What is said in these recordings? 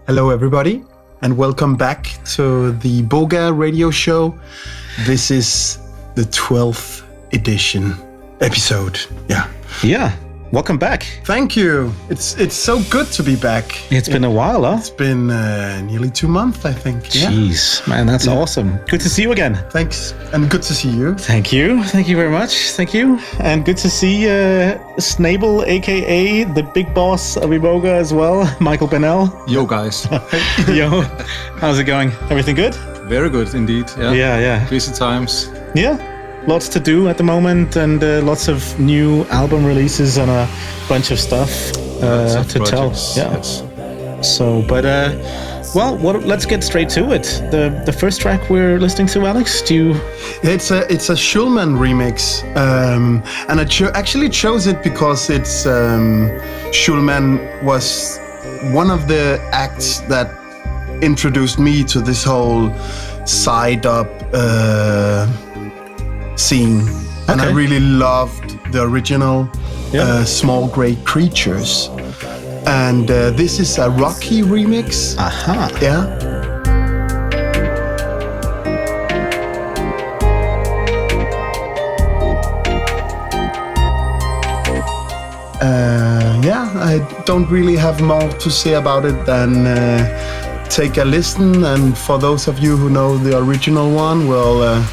Hello, everybody, and welcome back to the Iboga Radio Show. This is the 12th edition episode. Yeah. Welcome back. Thank you. It's so good to be back. It's been a while, huh? It's been nearly 2 months, I think. Jeez, man, that's awesome. Good to see you again. Thanks, and good to see you. Thank you. Thank you very much. Thank you. And good to see Snable, a.k.a. the big boss of Iboga as well, Michael Banel. Yo, guys. Yo, how's it going? Everything good? Very good indeed. Yeah. Busy times. Yeah. Lots to do at the moment, and lots of new album releases and a bunch of stuff to projects. tell. Yeah. Yes. So, but let's get straight to it. The first track we're listening to, Alex. It's a Shulman remix, and I actually chose it because it's Shulman was one of the acts that introduced me to this whole side-up scene, and I really loved the original Small Grey Creatures, and this is a Rocky remix. Aha. I don't really have more to say about it than take a listen, and for those of you who know the original one, well,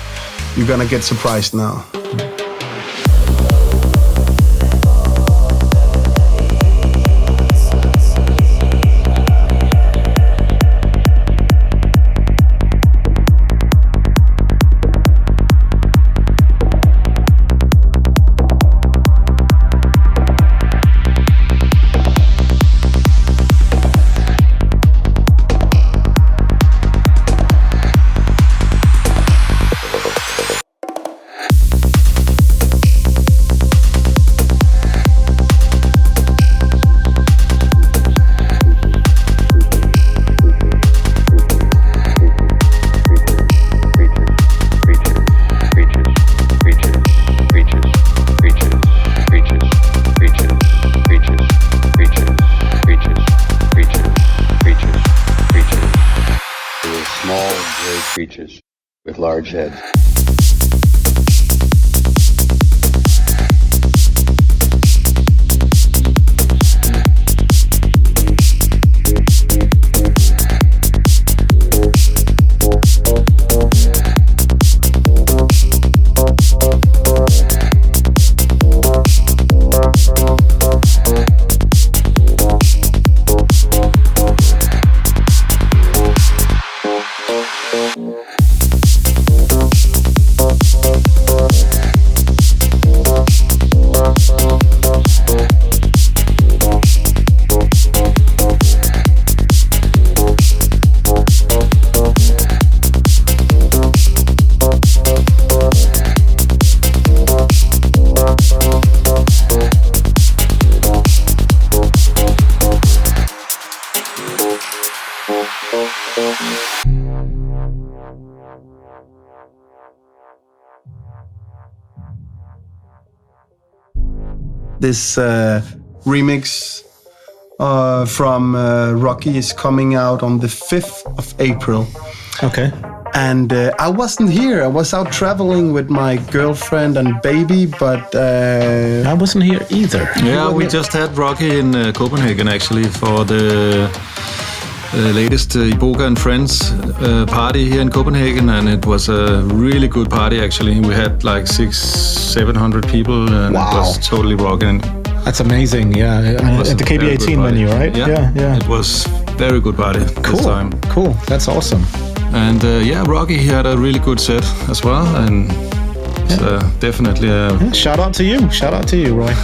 you're gonna get surprised now. Creatures with large heads. This remix from Rocky is coming out on the 5th of April. Okay. And I wasn't here. I was out traveling with my girlfriend and baby, but I wasn't here either. Yeah, we just had Rocky in Copenhagen actually for the latest Iboga and Friends party here in Copenhagen, and it was a really good party actually. We had like 600-700 people, and It was totally rocking. That's amazing. Yeah, at the KB18 venue, right? Yeah. It was very good party this time. Cool. That's awesome. And Rocky, he had a really good set as well, and it's definitely Shout out to you, Roy.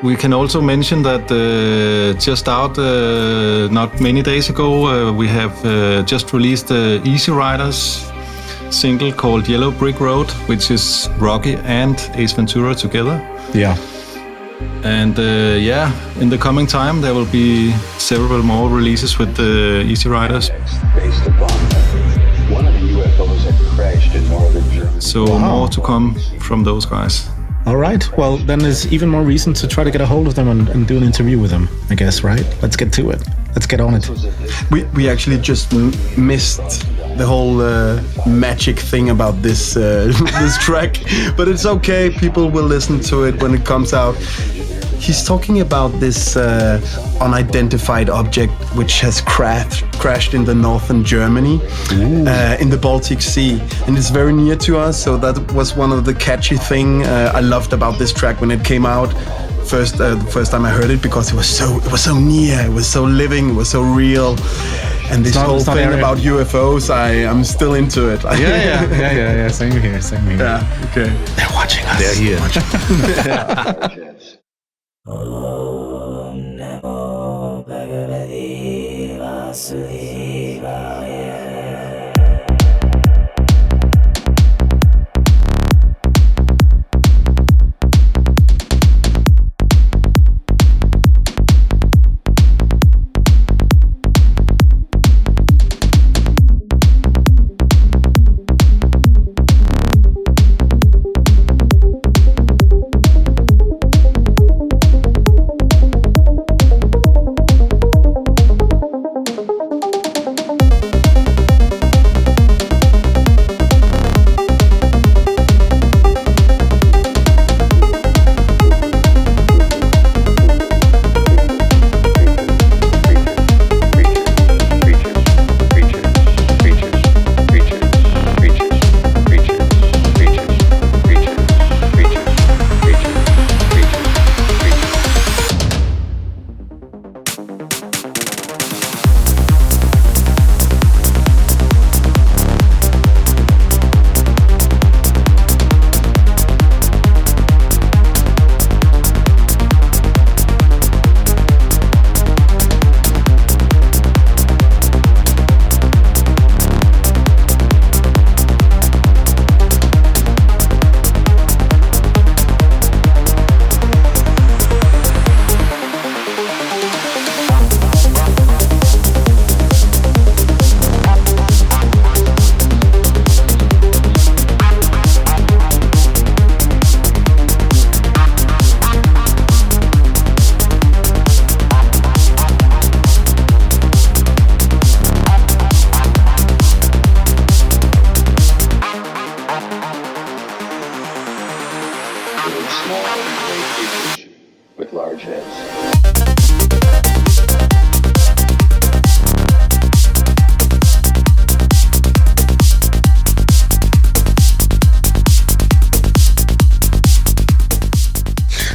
We can also mention that just out not many days ago, we have just released the Easy Riders single called Yellow Brick Road, which is Rocky and Ace Ventura together. Yeah. And in the coming time, there will be several more releases with the Easy Riders. Based upon one of the UFOs that crashed in northern Germany. So more to come from those guys. All right. Well, then there's even more reason to try to get a hold of them and do an interview with them, I guess, right? Let's get to it. Let's get on it. We actually just missed the whole magic thing about this this track, but it's okay. People will listen to it when it comes out. He's talking about this unidentified object which has crashed in the northern Germany, in the Baltic Sea, and it's very near to us. So that was one of the catchy thing I loved about this track when it came out. The first time I heard it, because it was so near, it was so living, it was so real. And this whole thing about UFOs, I'm still into it. Yeah. Same here. Yeah, okay. They're watching us. They're here.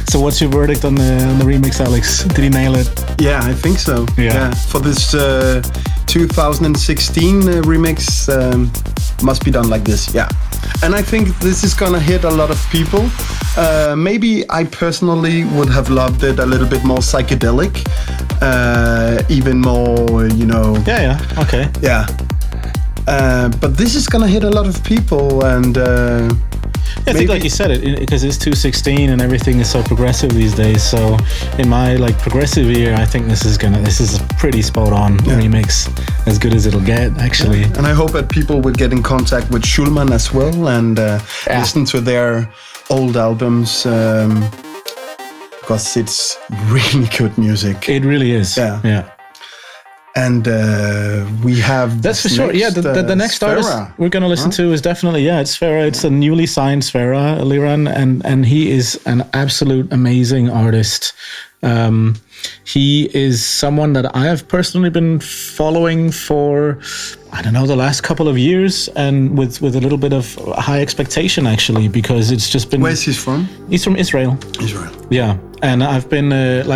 So what's your verdict on the remix, Alex? Did he nail it? Yeah, I think so. Yeah. For this 2016 remix, must be done like this. Yeah. And I think this is gonna hit a lot of people. Maybe I personally would have loved it a little bit more psychedelic, even more, Yeah. Okay. Yeah. But this is gonna hit a lot of people, and I think, like you said, it because it's 2016 and everything is so progressive these days. So in my progressive ear, I think this is a pretty spot on remix, as good as it'll get, actually. And I hope that people will get in contact with Shulman as well and listen to their old albums, because it's really good music. It really is. Yeah. And we have that's for sure. Yeah, the next Sphera. artist we're going to listen to is definitely it's Sphera. It's a newly signed Sphera, Liran, and he is an absolute amazing artist. He is someone that I have personally been following for, I don't know, the last couple of years, and with a little bit of high expectation, actually, because it's just been... Where's he from? He's from Israel. Yeah, and I've been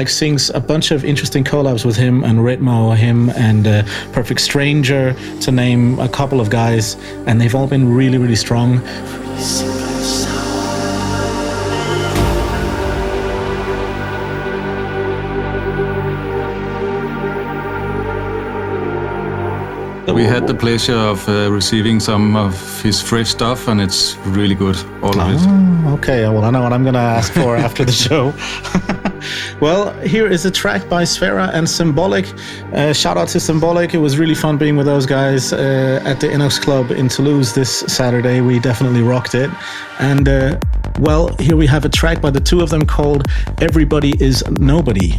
seeing a bunch of interesting collabs with him and Ritmo, him and Perfect Stranger, to name a couple of guys, and they've all been really, really strong. We had the pleasure of receiving some of his fresh stuff, and it's really good, all of it. Okay, well, I know what I'm going to ask for after the show. Well, here is a track by Sphera and Symbolic. Shout out to Symbolic. It was really fun being with those guys at the Inox Club in Toulouse this Saturday. We definitely rocked it. And, well, here we have a track by the two of them called Everybody Is Nobody.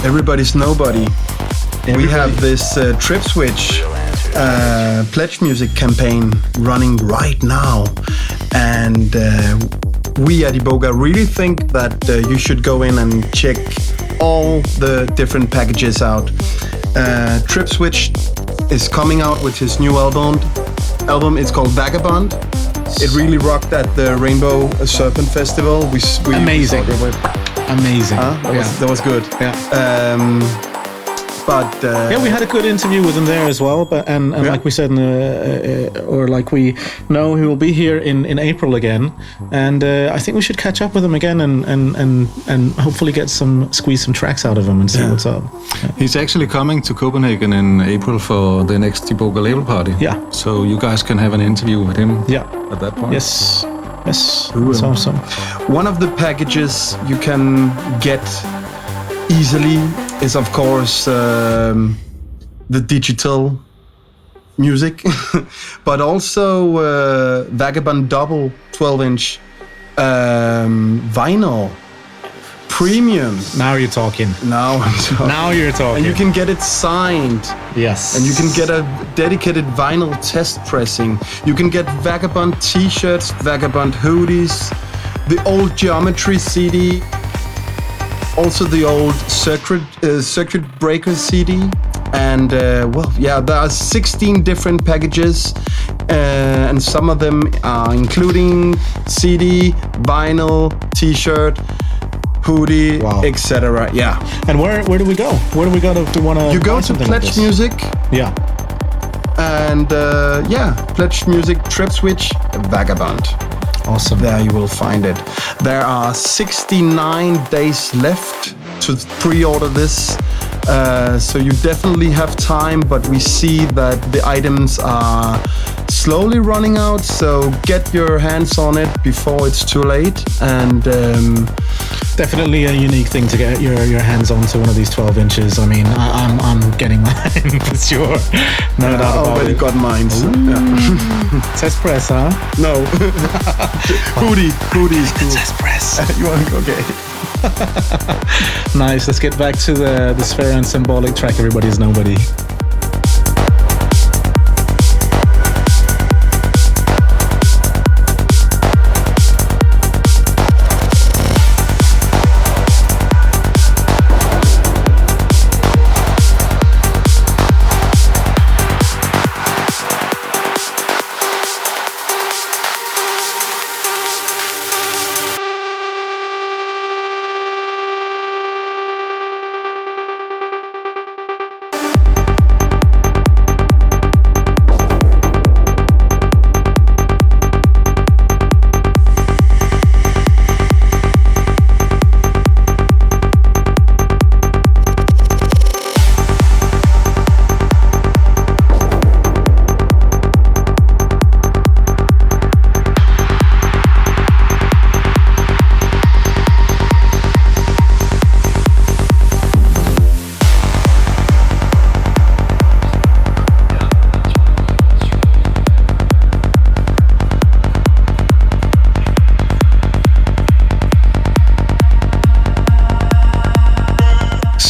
Everybody's Nobody. We have this Trip Switch pledge music campaign running right now, and we at Iboga really think that you should go in and check all the different packages out. Trip Switch is coming out with his new album. It's called Vagabond. It really rocked at the Rainbow Serpent Festival. Amazing. Amazing. That was good. Yeah. Yeah, we had a good interview with him there as well. But and like we said, or like we know, he will be here in April again, and I think we should catch up with him again and hopefully squeeze some tracks out of him and see what's up. Yeah. He's actually coming to Copenhagen in April for the next Iboga label party. Yeah. So you guys can have an interview with him. Yeah. At that point. Yes. That's awesome. One of the packages you can get easily is, of course, the digital music, but also Vagabond double 12-inch vinyl premium. Now you're talking. Now I'm talking. Now you're talking. And you can get it signed. Yes. And you can get a dedicated vinyl test pressing. You can get Vagabond t-shirts, Vagabond hoodies, the old Geometry CD, also the old Circuit Breaker CD. And there are 16 different packages, and some of them are including CD, vinyl, t-shirt, hoodie, etc. Yeah. And where do we go? Where do we go to want to? You go to Pledge like Music. Yeah. And Pledge Music, Trip Switch, Vagabond. Awesome. There you will find it. There are 69 days left to pre-order this. So you definitely have time, but we see that the items are slowly running out, so get your hands on it before it's too late. And definitely a unique thing to get your hands onto one of these 12 inches. I mean, I'm getting mine for sure. No doubt about already it. got mine. So, yeah. Says press, huh? No. Hoodie is cool. Says press. You want to go? Okay. Nice. Let's get back to the Spah and Symbolic track. Everybody's Nobody.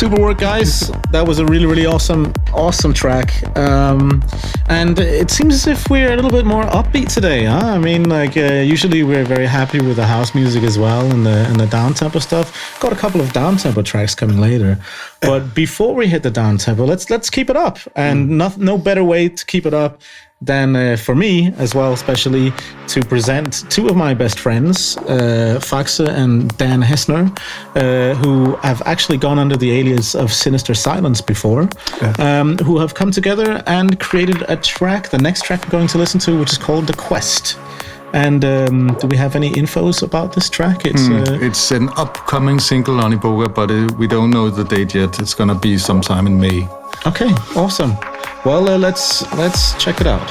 Super work, guys. That was a really awesome track. And it seems as if we're a little bit more upbeat today, huh? I mean, like usually we're very happy with the house music as well and the down tempo stuff. Got a couple of down tempo tracks coming later, but before we hit the down tempo, let's keep it up. And no better way to keep it up than for me as well, especially to present two of my best friends, Phaxe and Dan Heßner, who have actually gone under the alias of Sinister Silence before, who have come together and created a track, the next track we're going to listen to, which is called The Quest. And do we have any infos about this track? It's an upcoming single on Iboga, but we don't know the date yet. It's gonna be sometime in May. Okay, awesome. Well, let's check it out.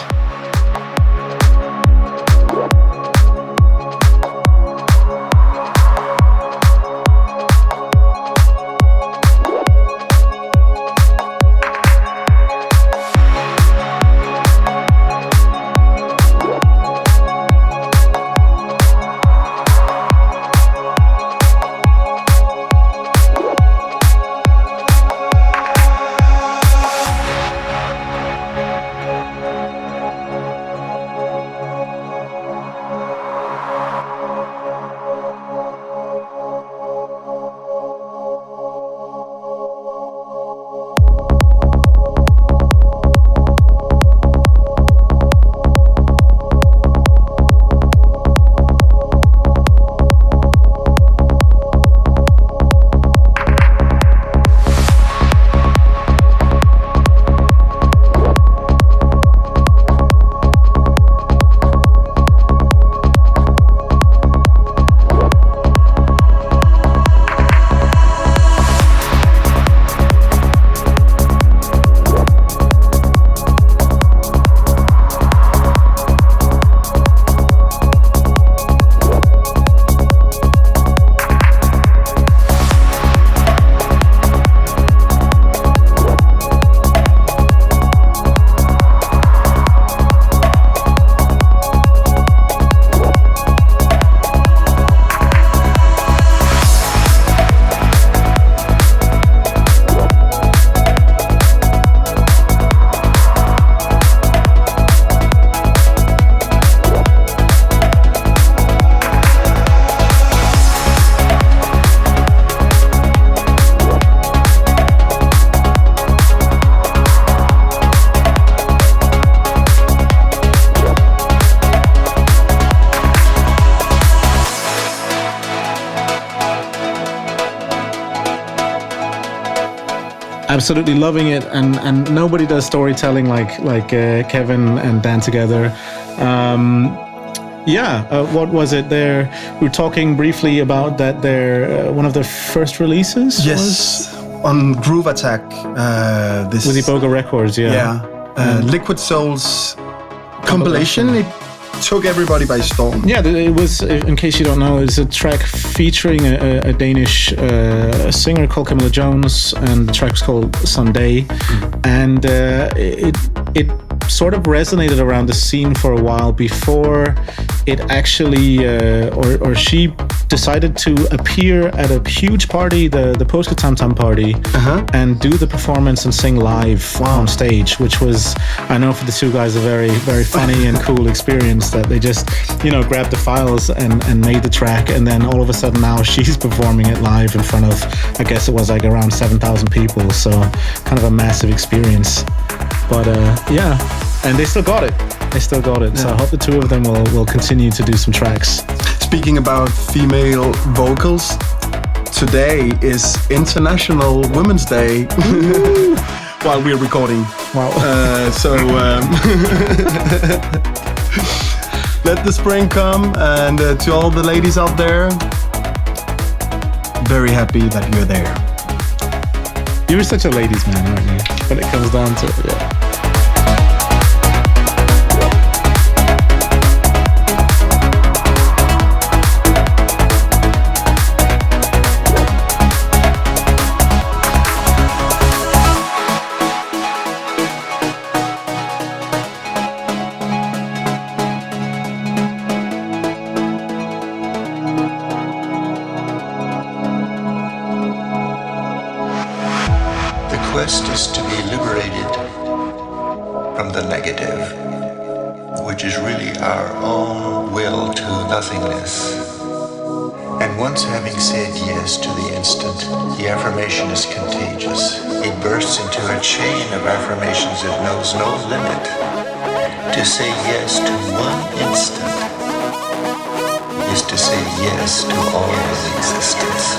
Absolutely loving it, and nobody does storytelling like Kevin and Dan together. What was it? We were talking briefly about that. One of their first releases. Yes, on Groove Attack. This with Iboga Records. Liquid Souls compilation. It took everybody by storm. Yeah, it was. In case you don't know, it's a track featuring a Danish singer called Camilla Jones, and the track's called Sunday, and it sort of resonated around the scene for a while before it actually, or she decided to appear at a huge party, the Polska Tam Tam party, and do the performance and sing live on stage, which was, I know for the two guys, a very, very funny and cool experience that they just, grabbed the files and made the track, and then all of a sudden now she's performing it live in front of, I guess it was like around 7,000 people, so kind of a massive experience. But and they still got it. So I hope the two of them will continue to do some tracks. Speaking about female vocals, today is International Women's Day while we're recording. Wow. Let the spring come, and to all the ladies out there, very happy that you're there. You're such a ladies' man, aren't you? When it comes down to it, yeah. quest is to be liberated from the negative, which is really our own will to nothingness. And once having said yes to the instant, the affirmation is contagious. It bursts into a chain of affirmations that knows no limit. To say yes to one instant is to say yes to all of existence.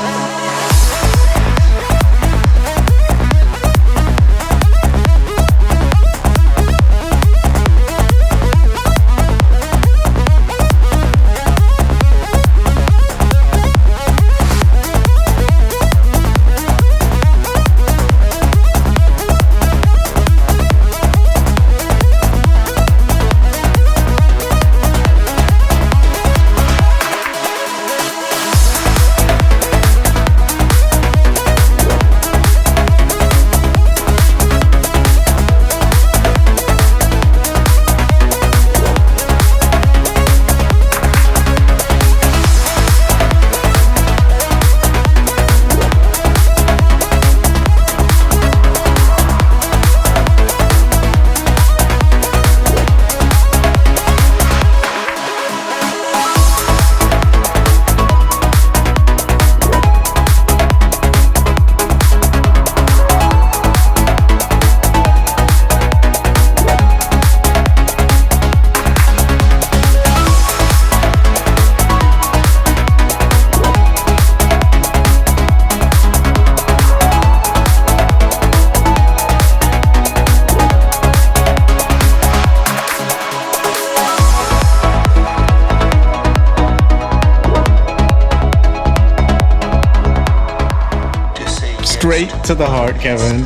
To the heart, Kevin.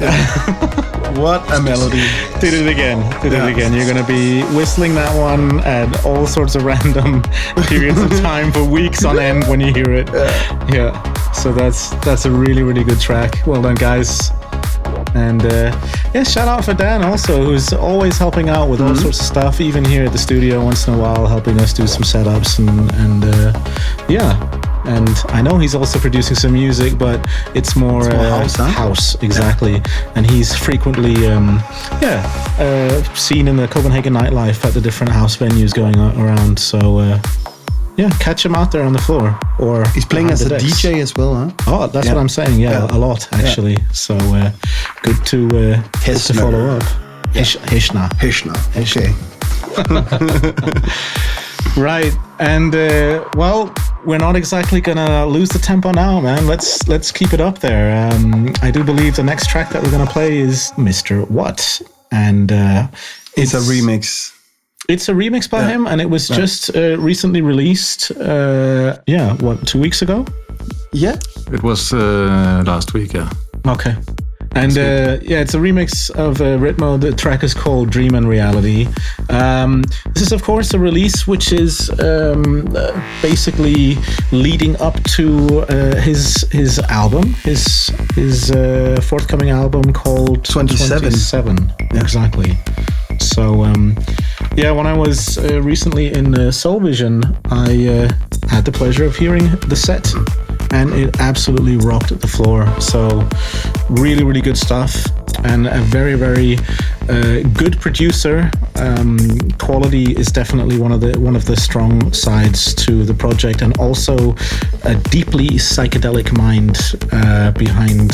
What a melody. Did it again. You're going to be whistling that one at all sorts of random periods of time for weeks on end when you hear it. Yeah. So that's a really, really good track. Well done, guys. And shout out for Dan also, who's always helping out with all sorts of stuff, even here at the studio once in a while, helping us do some setups and And I know he's also producing some music, but it's more house, exactly. And he's frequently, seen in the Copenhagen nightlife at the different house venues going around. So, catch him out there on the floor. Or he's playing as a DJ as well, huh? Oh, that's what I'm saying. Yeah, a lot actually. Yeah. So good to follow up. Heßner. Okay. Right, and we're not exactly gonna lose the tempo now, man. Let's keep it up there. I do believe the next track that we're gonna play is Mr. What, and it's a remix. It's a remix by him, and it was just recently released. 2 weeks ago? Yeah. It was last week, yeah. Okay. And it's a remix of Ritmo. The track is called Dream and Reality. This is, of course, a release which is basically leading up to his album, his forthcoming album called 27. Yeah. Exactly. So, when I was recently in Soul Vision, I had the pleasure of hearing the set, and it absolutely rocked the floor. So, really, really good stuff, and a very, very good producer. Quality is definitely one of the strong sides to the project, and also a deeply psychedelic mind behind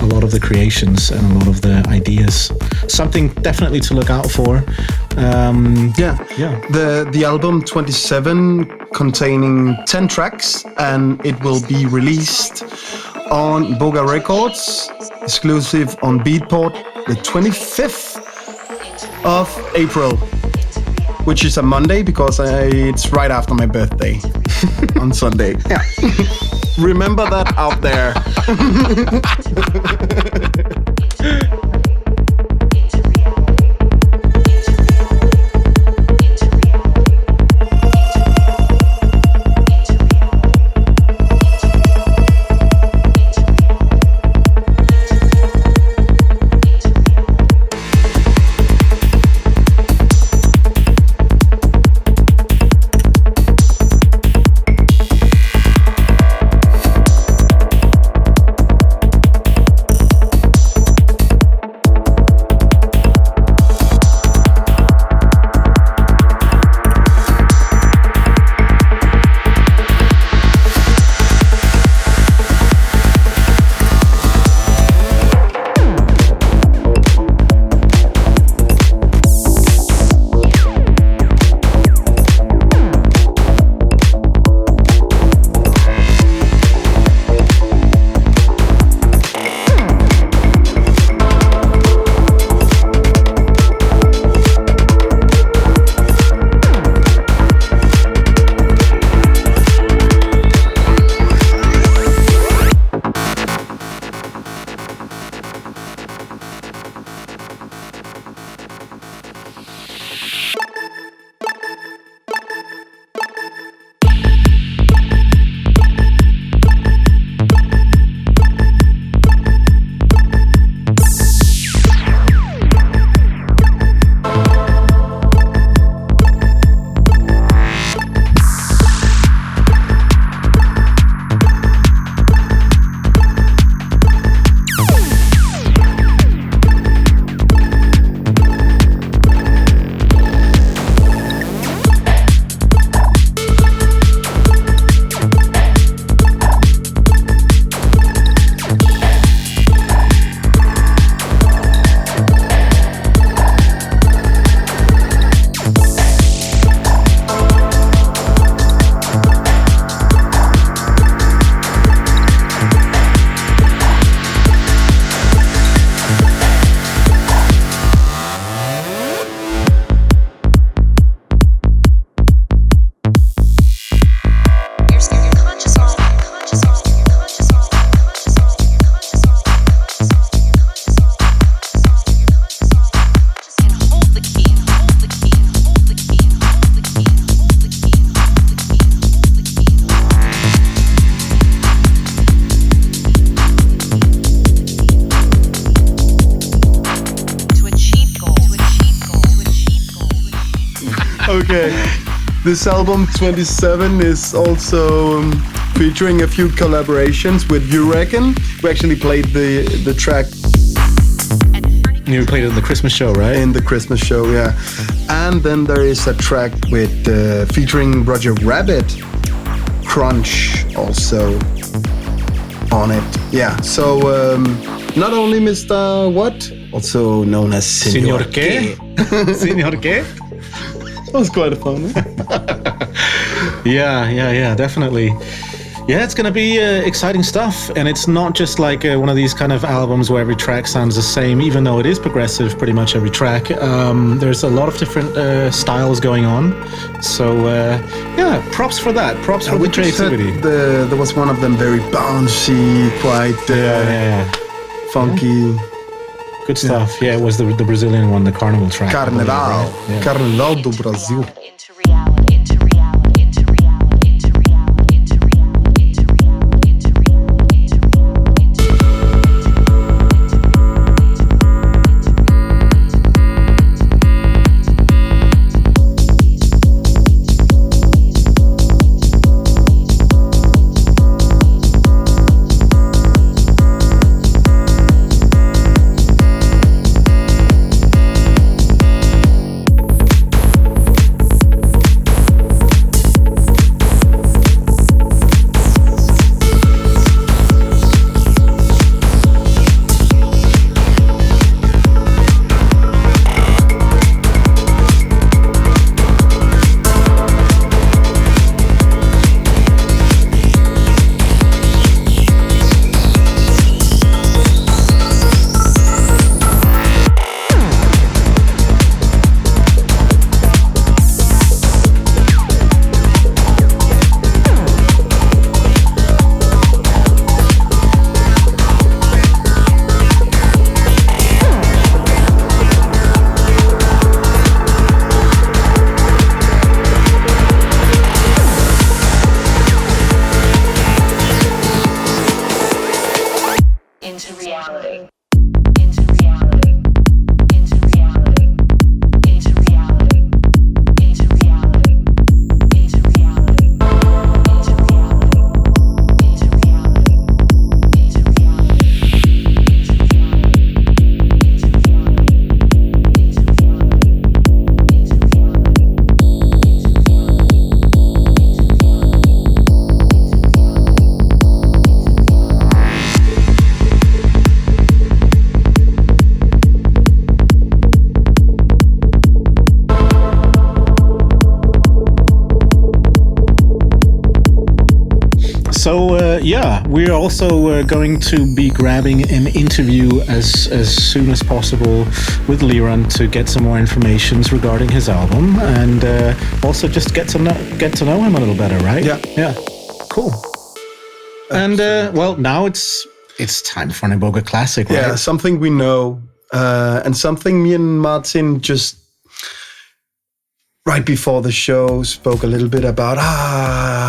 a lot of the creations and a lot of the ideas. Something definitely to look out for. The album 27 containing 10 tracks, and it will be released on Iboga Records, exclusive on Beatport, the 25th of April, which is a Monday because it's right after my birthday on Sunday. Yeah. Remember that out there. Okay. This album 27 is also featuring a few collaborations with You Reckon. We actually played the track. You played it in the Christmas show, right? In the Christmas show, yeah. And then there is a track with featuring Roger Rabbit, Crunch, also on it. Yeah. So not only Mr. What, also known as Senor Qué. Senor Qué? That was quite a fun. Yeah, definitely. Yeah, it's going to be exciting stuff. And it's not just like one of these kind of albums where every track sounds the same, even though it is progressive, pretty much every track. There's a lot of different styles going on. So, yeah, props for that. Props for the creativity. There was one of them very bouncy, quite funky. Yeah. Good stuff. Yeah, it was the Brazilian one, the Carnival track. Carnaval. Right? Yeah. Carnaval do Brasil. So yeah, we're also going to be grabbing an interview as soon as possible with Liran to get some more information regarding his album, and also just get to know him a little better, right? Yeah. Cool. And well, now it's time for an Iboga classic, right? Yeah, something we know, and something me and Martin just right before the show spoke a little bit about.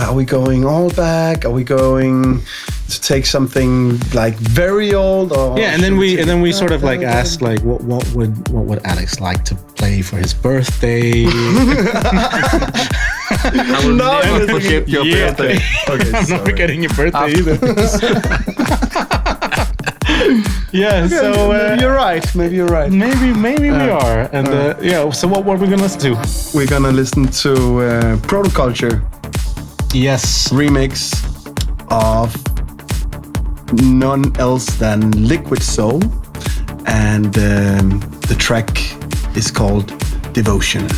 Are we going all back? Are we going to take something like very old? Or yeah, and then we sort of like asked like what would Alex like to play for his birthday? I will never forget your birthday. Okay, I'm not forgetting your birthday either. Yeah, okay, so maybe you're right. Maybe we are. And yeah, so what are we gonna listen to? We're gonna listen to Protoculture. Yes, remix of none else than Liquid Soul, and the track is called Devotion.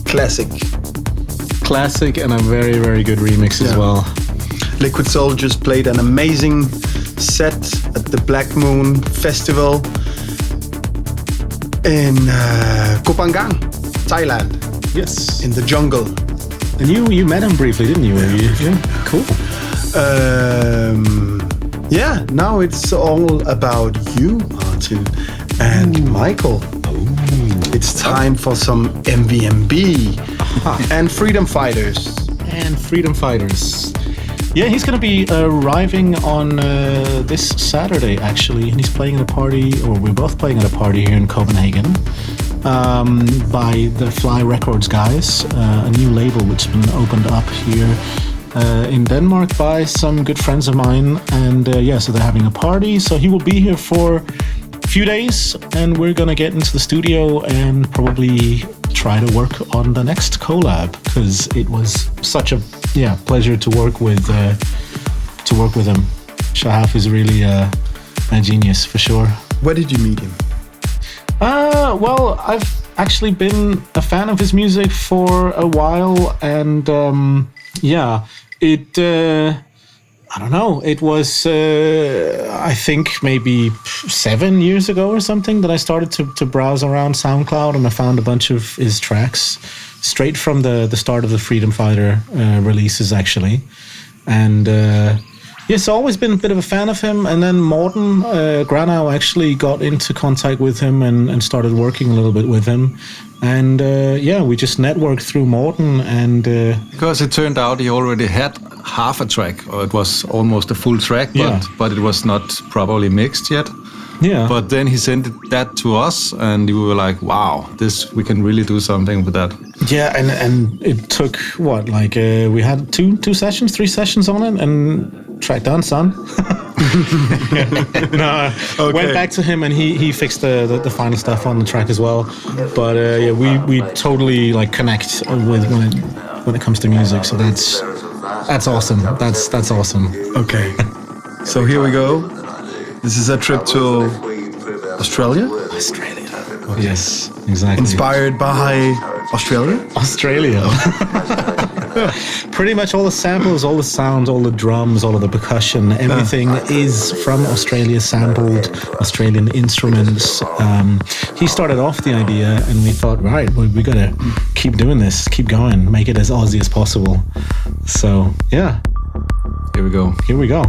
Classic and a very, very good remix as well. Liquid Soul just played an amazing set at the Black Moon Festival in Kopangang, Thailand. Yes. In the jungle. And you met him briefly, didn't you? Yeah. Cool. Now it's all about you, Martin and Michael. It's time for some MVMB and Freedom Fighters. Yeah, he's going to be arriving on this Saturday, actually. And he's playing at a party, or we're both playing at a party here in Copenhagen by the Fly Records guys, a new label which has been opened up here in Denmark by some good friends of mine. And so they're having a party. So he will be here for a few days, and we're going to get into the studio and probably try to work on the next collab, because it was such a pleasure to work with him. Shahaf is really a genius for sure. Where did you meet him? Well, I've actually been a fan of his music for a while, and I don't know. It was, I think, maybe 7 years ago or something that I started to browse around SoundCloud, and I found a bunch of his tracks straight from the start of the Freedom Fighter releases, actually. And so always been a bit of a fan of him. And then Morten Granau actually got into contact with him and started working a little bit with him. And we just networked through Morten, and because it turned out he already had half a track, or it was almost a full track, but it was not properly mixed yet. Yeah. But then he sent that to us, and we were like, "Wow, we can really do something with that." Yeah, and it took we had 3 sessions on it, and track done, son. Went back to him, and he fixed the final stuff on the track as well. But we totally connect with when it comes to music. So that's awesome. That's awesome. Okay, so here we go. This is a trip to Australia. Okay. Yes, exactly. Inspired by Australia. Pretty much all the samples, all the sounds, all the drums, all of the percussion, everything is from Australia, sampled Australian instruments. He started off the idea, and we thought, right, we gotta keep doing this, keep going, make it as Aussie as possible. So yeah, here we go.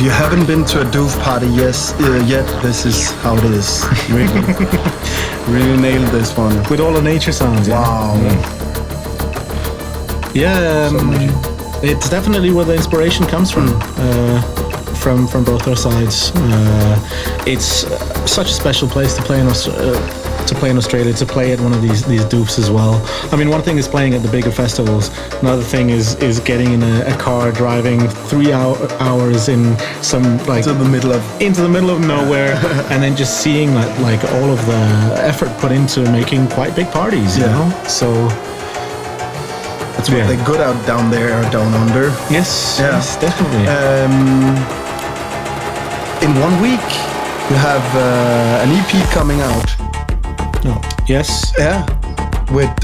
you haven't been to a doof party yet, this is how it is. Really, really nailed this one. With all the nature sounds. Wow. It's definitely where the inspiration comes from both our sides. It's such a special place to play in Australia, to play at one of these doofs as well. I mean, one thing is playing at the bigger festivals. Another thing is getting in a car, driving 3 hours in some into the middle of nowhere, and then just seeing like all of the effort put into making quite big parties. You know, so. That's what they're good out down there, down under. Yes, definitely. In 1 week, you have an EP coming out. Oh, yes. Yeah. With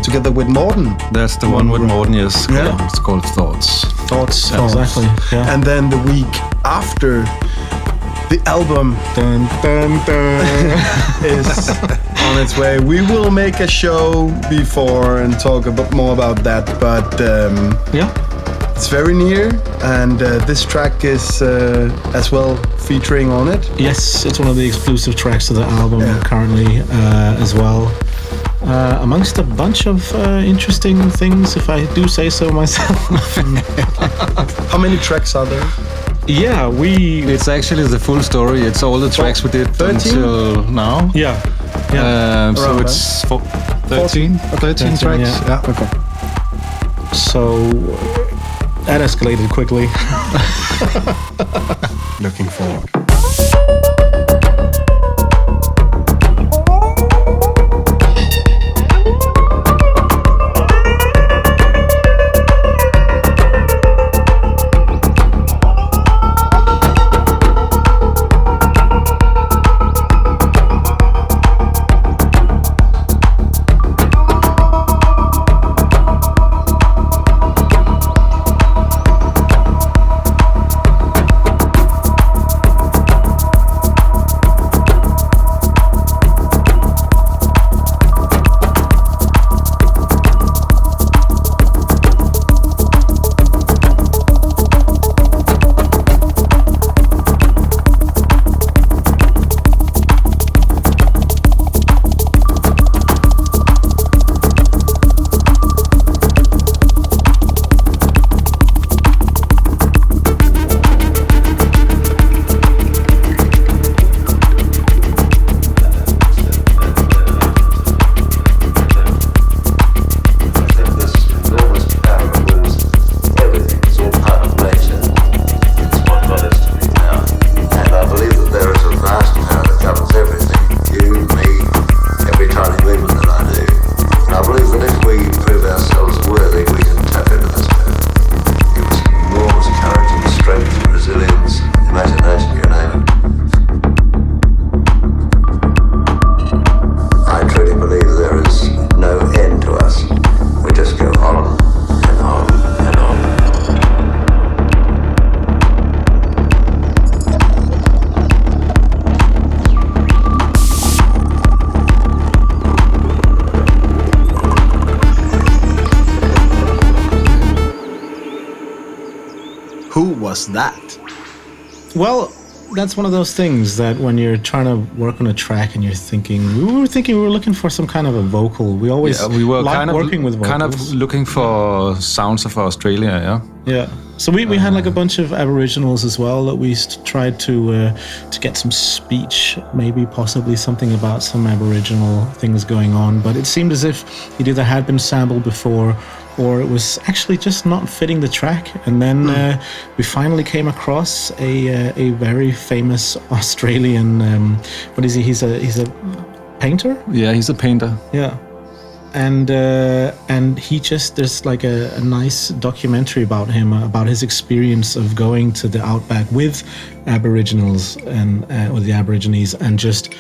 together with Morten. That's the one with Morten, yes. Yeah. It's called Thoughts. Thoughts. Exactly. Yeah. And then the week after, the album dun, dun, dun. is on its way. We will make a show before and talk a bit more about that, but it's very near, and this track is as well featuring on it. Yes, it's one of the exclusive tracks to the album currently as well. Amongst a bunch of interesting things, if I do say so myself. How many tracks are there? Yeah, It's actually the full story. It's all the tracks we did 13? until now. Yeah. So it's 13 tracks. Yeah. Okay. So that escalated quickly. Looking forward. Was that? Well, that's one of those things that when you're trying to work on a track and you're thinking, we were looking for some kind of a vocal. We always we were like kind of working with vocals. Kind of looking for sounds of Australia, Yeah. So we had like a bunch of Aboriginals as well that we tried to get some speech, maybe possibly something about some Aboriginal things going on. But it seemed as if it either had been sampled before or it was actually just not fitting the track. And then we finally came across a very famous Australian, what is he? He's a painter? Yeah, he's a painter. Yeah. And he just, there's like a nice documentary about him, about his experience of going to the outback with Aboriginals and with the Aborigines, and just,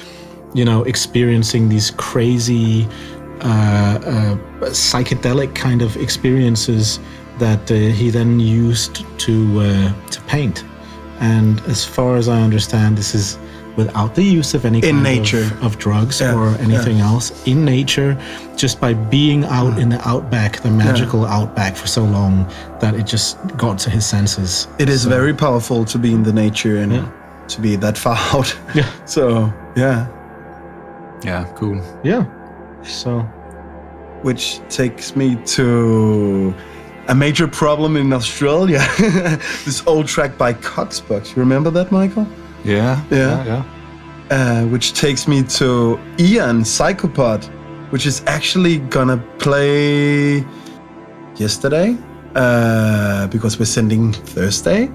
experiencing these crazy psychedelic kind of experiences that he then used to paint. And as far as I understand, this is without the use of any In kind nature. of drugs Yeah, or anything else, in nature, just by being out in the outback, the magical outback for so long, that it just got to his senses. It is very powerful to be in the nature and to be that far out. Yeah. So, yeah. Yeah, cool. Yeah. So, Which takes me to a major problem in Australia. This old track by Coxbox. You remember that, Michael? Yeah. Which takes me to Ian Psychopath, which is actually gonna play yesterday. Because we're sending Thursday.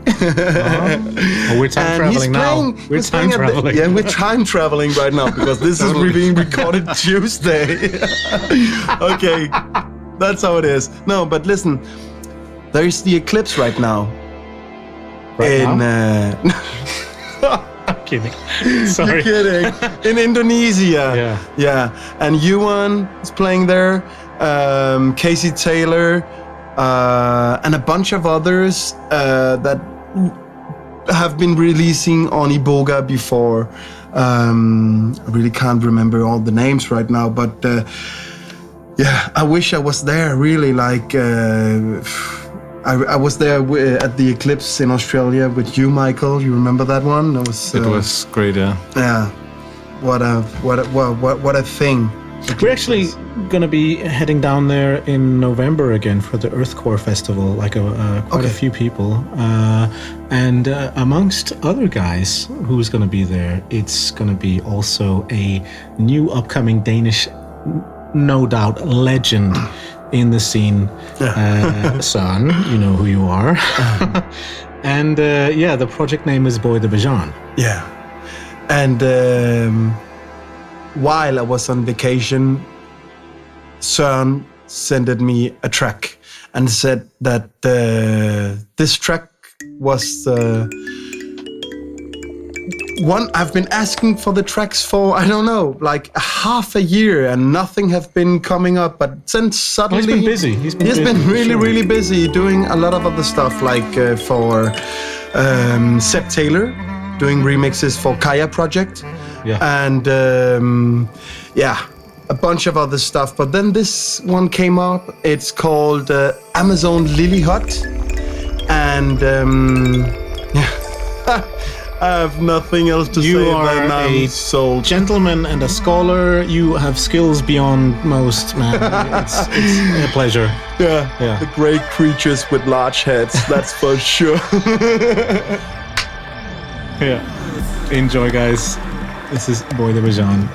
we're time traveling now. We're time traveling. We're time traveling right now because this is being recorded Tuesday. Okay, that's how it is. No, but listen, there is the eclipse right now. I'm kidding. Sorry. You're kidding. In Indonesia. Yeah. And Yuan is playing there. Casey Taylor. And a bunch of others that have been releasing on Iboga before. I really can't remember all the names right now, but I wish I was there. Really, like I was there at the eclipse in Australia with you, Michael. You remember that one? That was. It was great. Yeah. Yeah. What a thing. We're actually going to be heading down there in November again for the Earthcore Festival, like quite a few people. And amongst other guys who's going to be there, it's going to be also a new upcoming Danish, no doubt, legend in the scene. Son, you know who you are. And the project name is Boy the Bajan. Yeah. And while I was on vacation, Søren sent me a track and said that this track was one I've been asking for the tracks for, I don't know, like half a year, and nothing have been coming up. But then suddenly... He's been busy. He's been really busy doing a lot of other stuff, like for Seb Taylor, doing remixes for Kaya Project. Yeah. And a bunch of other stuff. But then this one came up. It's called Amazon Lily Hut. And I have nothing else to say. You are a gentleman and a scholar. You have skills beyond most, man. It's a pleasure. Yeah. The great creatures with large heads, that's for sure. Yeah. Enjoy, guys. This is Boy the Bajan.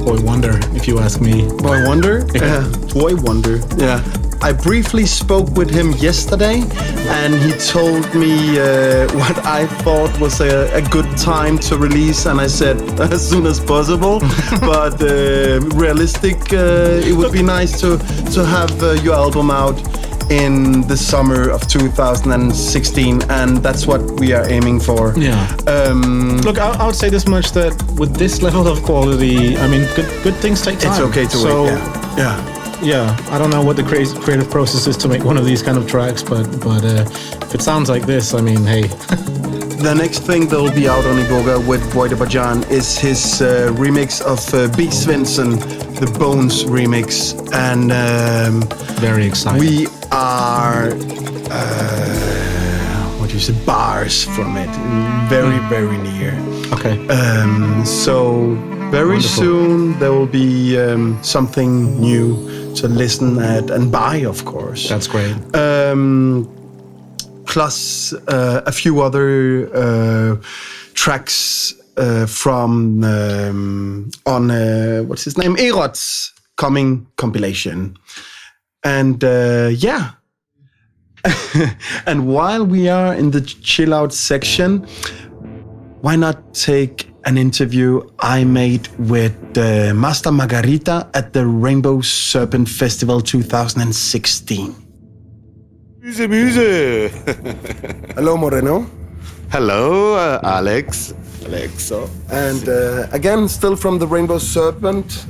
boy wonder, if you ask me. Boy Wonder? Boy Wonder, yeah. I briefly spoke with him yesterday, and he told me what I thought was a good time to release, and I said as soon as possible. But realistic, it would be nice to have your album out in the summer of 2016, and that's what we are aiming for. Yeah. Look, I would say this much, that with this level of quality, I mean, good things take time. It's okay to wait. Yeah. Yeah, I don't know what the creative process is to make one of these kind of tracks, but if it sounds like this, I mean, hey. The next thing that will be out on Iboga with Voida Bajan is his remix of B. Svensson, the Bones remix, and very exciting. We are bars from it, very near. Okay. So very soon there will be something new to listen at and buy, of course. That's great. Plus a few other tracks from on what's his name, Erot's coming compilation, and yeah. And while we are in the chill out section, why not take an interview I made with Master Margarita at the Rainbow Serpent Festival 2016. Muse. Hello, Moreno. Hello, Alex. Alexo. And again, still from the Rainbow Serpent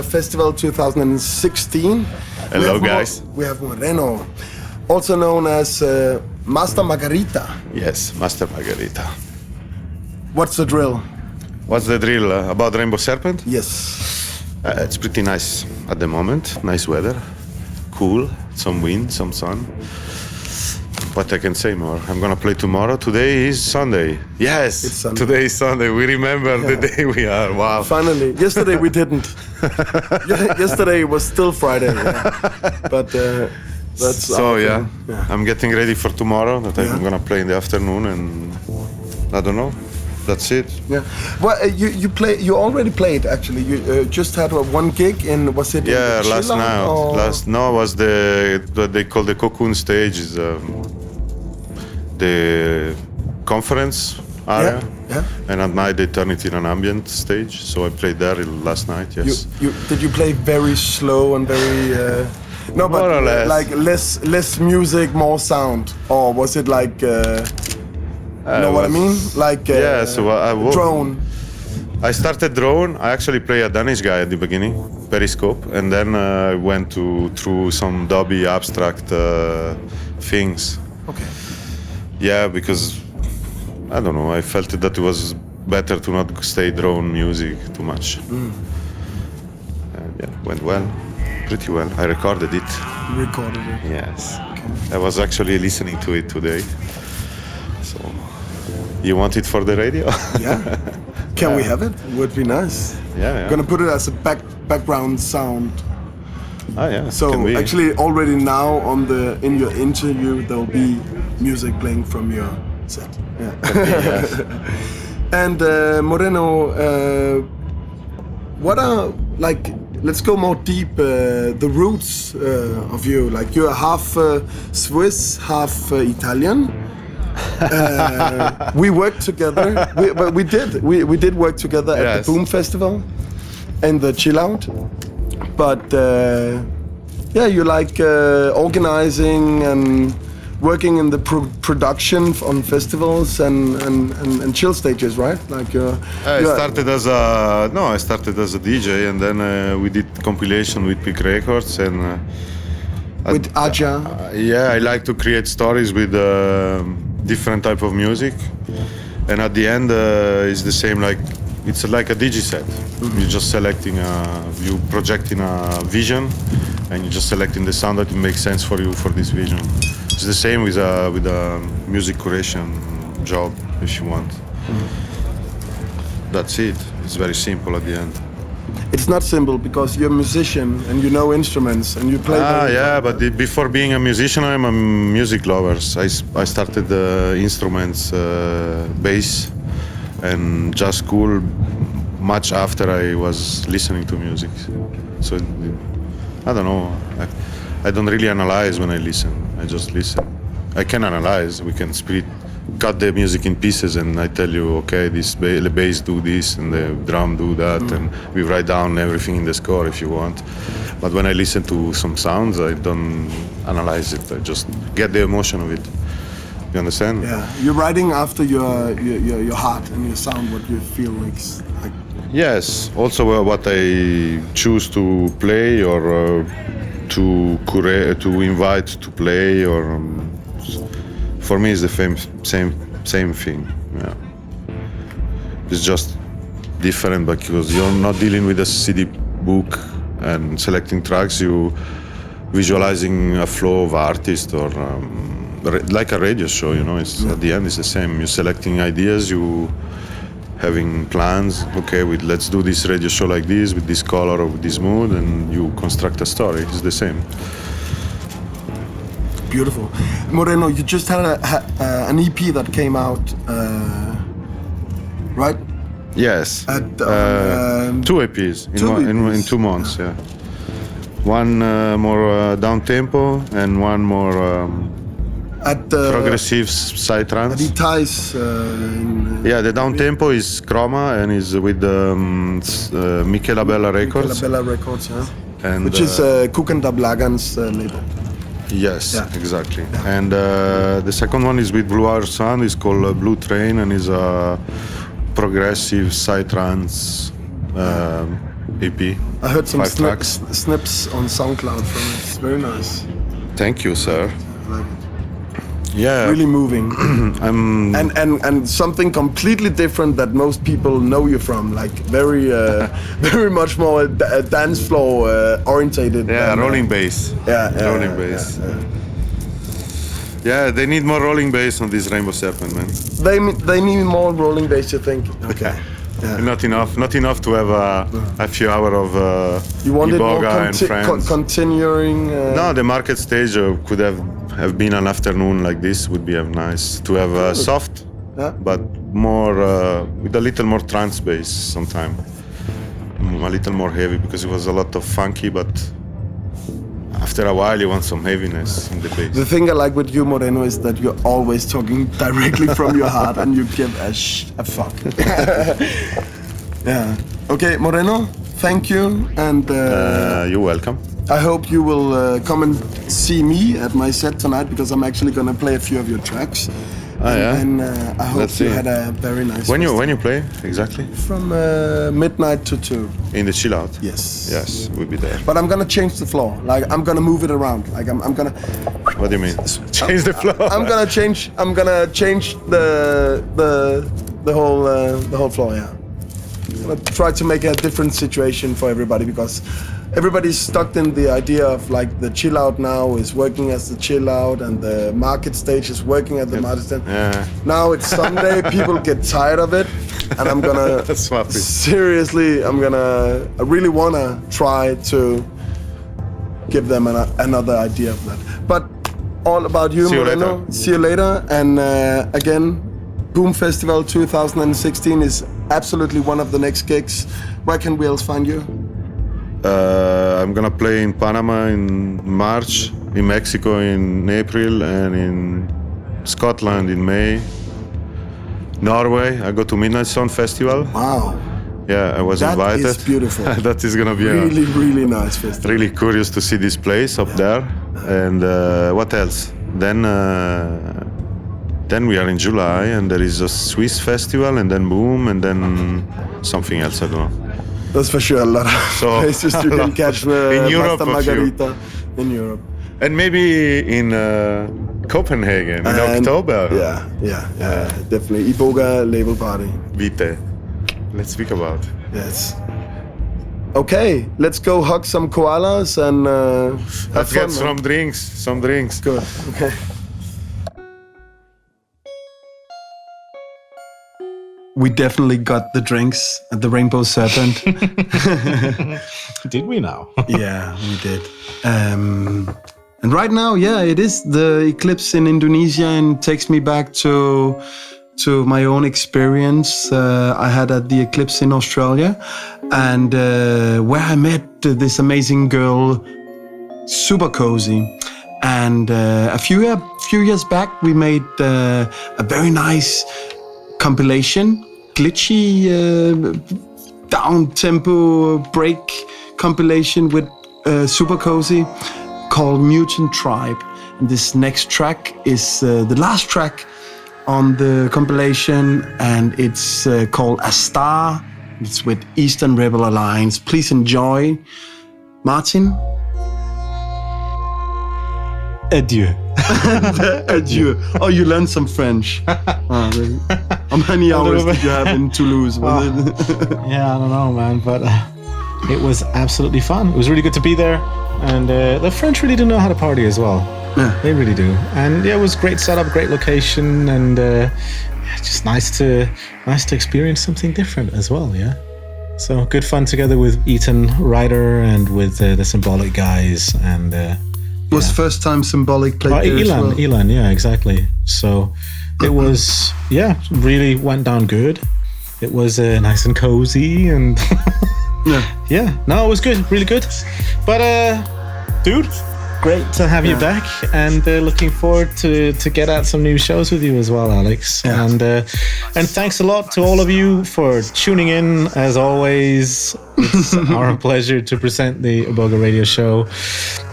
Festival 2016. Hello, guys. We have Moreno, also known as Master Margarita. Yes, Master Margarita. What's the drill? What's the drill about Rainbow Serpent? Yes. It's pretty nice at the moment. Nice weather, cool, some wind, some sun. What I can say more? I'm gonna play tomorrow. Today is Sunday. Yes, it's Sunday. Today is Sunday. We remember the day we are. Wow. Finally. Yesterday we didn't. Yesterday was still Friday. Yeah. But that's so yeah. I'm getting ready for tomorrow. That I'm gonna play in the afternoon, and I don't know. That's it. Yeah. Well, you already played actually. You just had one gig in, was it? Yeah, last night. Was what they call the Cocoon stage, is the conference area. Yeah. And at night they turn it in an ambient stage. So I played there last night. Yes. Did you play very slow and very? No, but more or less. Like less music, more sound, or was it like? Know what I mean? Like drone. I started drone. I actually played a Danish guy at the beginning, Periscope, and then I went through some dubby abstract things. Okay. Yeah, because I don't know. I felt that it was better to not stay drone music too much. And yeah, went well, pretty well. I recorded it. You recorded it. Yes. Okay. I was actually listening to it today. So. You want it for the radio? Yeah. Can we have it? Would be nice. Yeah. I'm gonna put it as a background sound. Oh yeah. So actually, already now in your interview, there'll be music playing from your set. Yeah. And Moreno, what are Let's go more deep. The roots of you. Like you're half Swiss, half Italian. We worked together. We did work together at the Boom Festival and the Chill Out. But you like organizing and working in the production on festivals and chill stages, right? Like I started as a DJ, and then we did compilation with Iboga Records and with Aja. I like to create stories with different type of music, and at the end it's the same. Like it's like a digi set. Mm-hmm. You're just selecting you projecting a vision, and you're just selecting the sound that makes sense for you for this vision. It's the same with a music curation job, if you want. Mm-hmm. That's it. It's very simple at the end. It's not simple because you're a musician and you know instruments and you play. But before being a musician, I'm a music lover. I started instruments, bass, and jazz school much after I was listening to music. So I don't know. I don't really analyze when I listen. I just listen. I can analyze. We can cut the music in pieces, and I tell you, okay, the bass do this and the drum do that, and we write down everything in the score if you want. But when I listen to some sounds, I don't analyze it. I just get the emotion of it. You understand? Yeah, you're writing after your heart and your sound, what you feel like. Yes. Also, what I choose to play or to invite to play, or for me, it's the same thing. Yeah. It's just different because you're not dealing with a CD book and selecting tracks. You visualizing a flow of artists or. Like a radio show, it's at the end it's the same. You're selecting ideas, you having plans. Okay, let's do this radio show like this with this color or with this mood, and you construct a story. It's the same. Beautiful, Moreno. You just had an EP that came out, right? Yes. Two EPs in 2 months. Yeah. One more down tempo and one more. At the progressive Psy-trance. The ties. The down tempo is Chroma and is with Michela Bella Records. Michela Bella Records, yeah. And, which is Cook and Dablagan's label. Yes, exactly. Yeah. And the second one is with Blue Hour Sound. It's called Blue Train and is a progressive Psy-trance EP. I heard some snips on SoundCloud from it. It's very nice. Thank you, sir. I like it. Yeah, really moving. and something completely different that most people know you from, like very very much more dance floor orientated. Yeah, rolling bass. Rolling bass. Yeah, they need more rolling bass on this Rainbow Serpent, man. They need more rolling bass, you think? Okay. Yeah. Not enough to have a few hours of you wanted Iboga more and friends. Continuing. No, the market stage could have been an afternoon like this. Would be nice to have soft, but more with a little more trance bass sometime, a little more heavy because it was a lot of funky. But after a while, you want some heaviness in the bass. The thing I like with you, Moreno, is that you're always talking directly from your heart and you give a fuck. Yeah. Okay, Moreno, thank you. And you're welcome. I hope you will come and see me at my set tonight because I'm actually going to play a few of your tracks. And I hope you had a very nice When you play, exactly? From midnight to 2. In the chill out? Yes. Yes, we'll be there. But I'm gonna change the floor. Like I'm gonna move it around. Like I'm gonna. What do you mean? Change the floor? I'm gonna change the whole floor. Yeah. I'm gonna try to make a different situation for everybody because everybody's stuck in the idea of like the chill out now is working as the chill out and the market stage is working at the market stage. Yeah. Now it's Sunday, people get tired of it, and I'm gonna seriously, I really wanna try to give them another idea of that. But all about you, Moreno. See you later. And again, Boom Festival 2016 is absolutely one of the next gigs. Where can we else find you? I'm gonna play in Panama in March, in Mexico in April, and in Scotland in May. Norway, I go to Midnight Sun Festival. Wow. Yeah, I was invited. That is beautiful. That is gonna be really nice festival. Really curious to see this place up there. And what else? Then we are in July, and there is a Swiss festival, and then Boom, and then something else. I don't know. That's for sure a lot of places you can catch in Europe, Master Margarita in Europe. And maybe in Copenhagen in October. Yeah, definitely. Iboga label party. Vite. Let's speak about. Yes. Okay, let's go hug some koalas and let's get some drinks. Good. Okay. We definitely got the drinks at the Rainbow Serpent. Did we now? Yeah, we did. And right now, it is the eclipse in Indonesia and takes me back to to my own experience I had at the Eclipse in Australia, and where I met this amazing girl, super cozy. And a few years back, we made a very nice compilation, glitchy, down-tempo break compilation with super cozy called Mutant Tribe. And this next track is the last track on the compilation, and it's called Astar. It's with Eastern Rebel Alliance. Please enjoy. Martin? Adieu. Adieu. Oh, you learned some French. How many hours did you have in Toulouse? Yeah, I don't know, man, but it was absolutely fun. It was really good to be there, and the French really do know how to party as well. Yeah, they really do. And yeah, it was great setup, great location, and just nice to experience something different as well. Yeah. So good fun together with Ethan Ryder and with the Symbolic guys, and. Was first time Symbolic played there as well. Elan, yeah, exactly. So it was, really went down good. It was nice and cozy, and no, it was good, really good. But dude, great to have you back, and looking forward to get at some new shows with you as well, Alex. Yeah. And thanks a lot to all of you for tuning in. As always, it's our pleasure to present the Iboga Radio Show.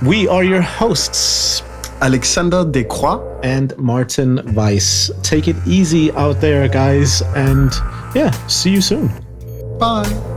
We are your hosts, Alexander Descroix and Martin Weiss. Take it easy out there, guys, and see you soon. Bye.